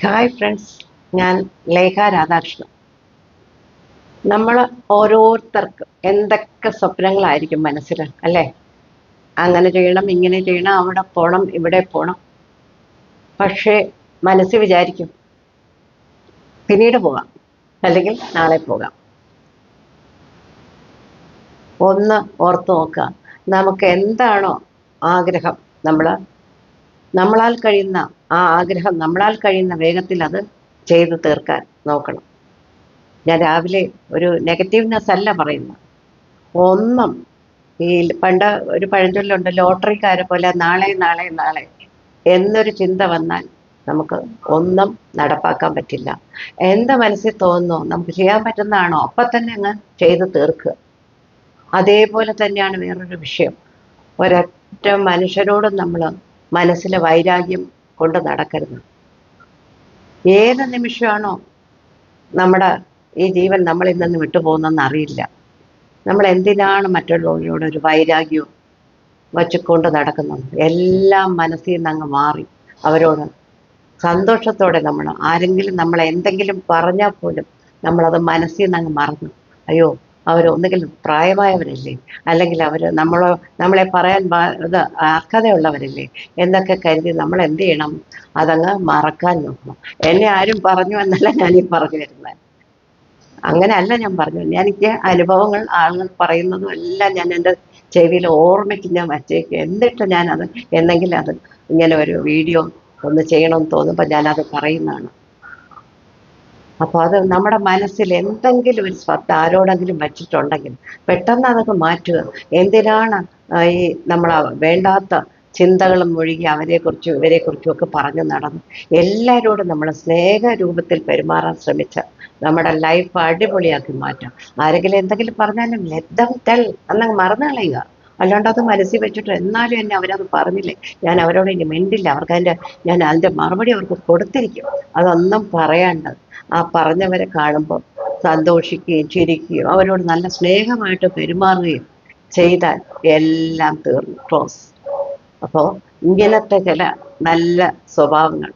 Hi friends, ഞാൻ ലേഖ രാധാകൃഷ്ണൻ. നമ്മൾ ഓരോരുത്തർക്കും എന്തൊക്കെ സ്വപ്നങ്ങളായിരിക്കും മനസ്സിൽ, അല്ലേ? അങ്ങനെ ചെയ്യണം, ഇങ്ങനെ ചെയ്യണം, അവിടെ പോകണം, ഇവിടെ പോകണം. പക്ഷേ മനസ്സിൽ വിചാരിക്കും പിന്നീട് പോകാം, അല്ലെങ്കിൽ നാളെ പോകാം. ഒന്ന് ഓർത്ത് നോക്കുക, നമുക്ക് എന്താണോ ആഗ്രഹം, നമ്മളാൽ കഴിയുന്ന ആ ആഗ്രഹം നമ്മളാൽ കഴിയുന്ന വേഗത്തിൽ അത് ചെയ്തു തീർക്കാൻ നോക്കണം. ഞാൻ രാവിലെ ഒരു നെഗറ്റീവ്നെസ് അല്ല പറയുന്നത്. ഒന്നും ഈ പണ്ട് ഒരു പഴഞ്ചൊല്ലുണ്ട്, ലോട്ടറിക്കാരെ പോലെ നാളെ നാളെ നാളെ എന്നൊരു ചിന്ത വന്നാൽ നമുക്ക് ഒന്നും നടപ്പാക്കാൻ പറ്റില്ല. എന്ത് മനസ്സിൽ തോന്നുന്നു, നമുക്ക് ചെയ്യാൻ പറ്റുന്നതാണോ അപ്പം തന്നെ അങ്ങ് ചെയ്ത് തീർക്കുക. അതേപോലെ തന്നെയാണ് വേറൊരു വിഷയം. ഒരൊറ്റ മനുഷ്യരോടും നമ്മൾ മനസ്സിലെ വൈരാഗ്യം കൊണ്ട് നടക്കരുത്. ഏത് നിമിഷമാണോ നമ്മുടെ ഈ ജീവൻ നമ്മളിൽ നിന്ന് വിട്ടുപോകുന്നതെന്ന് അറിയില്ല. നമ്മൾ എന്തിനാണ് മറ്റുള്ളവരോട് ഒരു വൈരാഗ്യവും വച്ചുകൊണ്ട് നടക്കുന്നത്? എല്ലാം മനസ്സിൽ നിന്ന് അങ്ങ് മാറി അവരോട് സന്തോഷത്തോടെ ആരെങ്കിലും നമ്മളെ എന്തെങ്കിലും പറഞ്ഞാൽ പോലും നമ്മളത് മനസ്സിൽ നിന്ന് അങ്ങ് മറന്നു. അയ്യോ, അവരൊന്നുകിൽ പ്രായമായവരല്ലേ, അല്ലെങ്കിൽ അവർ നമ്മളെ പറയാൻ ഇത് അർഹതയുള്ളവരല്ലേ എന്നൊക്കെ കരുതി നമ്മൾ എന്ത് ചെയ്യണം? അതങ്ങ് മറക്കാൻ നോക്കണം. എന്നെ ആരും പറഞ്ഞു എന്നല്ല ഞാനീ പറഞ്ഞു വരുന്നത്. അങ്ങനെയല്ല ഞാൻ പറഞ്ഞു. എനിക്ക് അനുഭവങ്ങൾ ആളുകൾ പറയുന്നതും എല്ലാം ഞാൻ എൻ്റെ ചെവിയിൽ ഓർമ്മയ്ക്ക് ഞാൻ വച്ചേക്കുക. എന്നിട്ട് ഞാനത് എന്തെങ്കിലും അത് ഇങ്ങനെ ഒരു വീഡിയോ ഒന്ന് ചെയ്യണമെന്ന് തോന്നുമ്പോൾ ഞാനത് പറയുന്നതാണ്. അപ്പോൾ അത് നമ്മുടെ മനസ്സിൽ എന്തെങ്കിലും ഒരു ശ്രദ്ധ ആരോടെങ്കിലും വച്ചിട്ടുണ്ടെങ്കിൽ പെട്ടെന്ന് അതൊക്കെ മാറ്റുക. എന്തിനാണ് ഈ നമ്മൾ വേണ്ടാത്ത ചിന്തകളും മുഴുകി അവരെക്കുറിച്ചും ഇവരെക്കുറിച്ചും ഒക്കെ പറഞ്ഞു നടന്നു? എല്ലാവരോടും നമ്മൾ സ്നേഹരൂപത്തിൽ പെരുമാറാൻ ശ്രമിച്ച നമ്മുടെ ലൈഫ് അടിപൊളിയാക്കി മാറ്റാം. ആരെങ്കിലും എന്തെങ്കിലും പറഞ്ഞാലും ലെറ്റ് ദം ടെൽ എന്നങ്ങ് മറന്നു കളയുക. അല്ലാണ്ട് അത് മനസ്സിൽ വെച്ചിട്ട് എന്നാലും എന്നെ അവരത് പറഞ്ഞില്ലേ, ഞാൻ അവരോട് ഇനി മിണ്ടില്ല, ഞാൻ അതിൻ്റെ മറുപടി അവർക്ക് കൊടുത്തിരിക്കും. അതൊന്നും പറയാണ്ട് ആ പറഞ്ഞവരെ കാണുമ്പോൾ സന്തോഷിക്കുകയും ചിരിക്കുകയും അവരോട് നല്ല സ്നേഹമായിട്ട് പെരുമാറുകയും ചെയ്താൽ എല്ലാം തീർന്നു, ക്ലോസ്. അപ്പോൾ ഇങ്ങനത്തെ ചില നല്ല സ്വഭാവങ്ങൾ,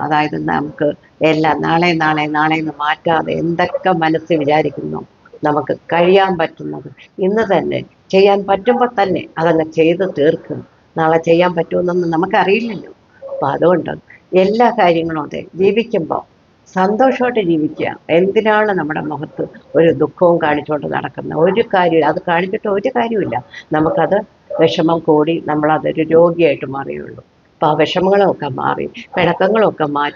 അതായത് നമുക്ക് എല്ലാം നാളെ നാളെ നാളെ എന്ന് മാറ്റാതെ എന്തൊക്കെ മനസ്സ് വിചാരിക്കുന്നു, നമുക്ക് കഴിയാൻ പറ്റുന്നത് ഇന്ന് തന്നെ ചെയ്യാൻ പറ്റുമ്പോൾ തന്നെ അതങ്ങ് ചെയ്ത് തീർക്കുക. നാളെ ചെയ്യാൻ പറ്റുമെന്നൊന്നും നമുക്കറിയില്ലല്ലോ. അപ്പം അതുകൊണ്ട് എല്ലാ കാര്യങ്ങളും അതെ, ജീവിക്കുമ്പോൾ സന്തോഷമായിട്ട് ജീവിക്കുക. എന്തിനാണ് നമ്മുടെ മുഖത്ത് ഒരു ദുഃഖവും കാണിച്ചുകൊണ്ട് നടക്കുന്നത്? ഒരു കാര്യമില്ല, അത് കാണിച്ചിട്ട് ഒരു കാര്യമില്ല. നമുക്കത് വിഷമം കൂടി നമ്മളതൊരു രോഗിയായിട്ട് മാറിയുള്ളൂ. അപ്പോൾ ആ വിഷമങ്ങളൊക്കെ മാറി, പിണക്കങ്ങളൊക്കെ മാറ്റി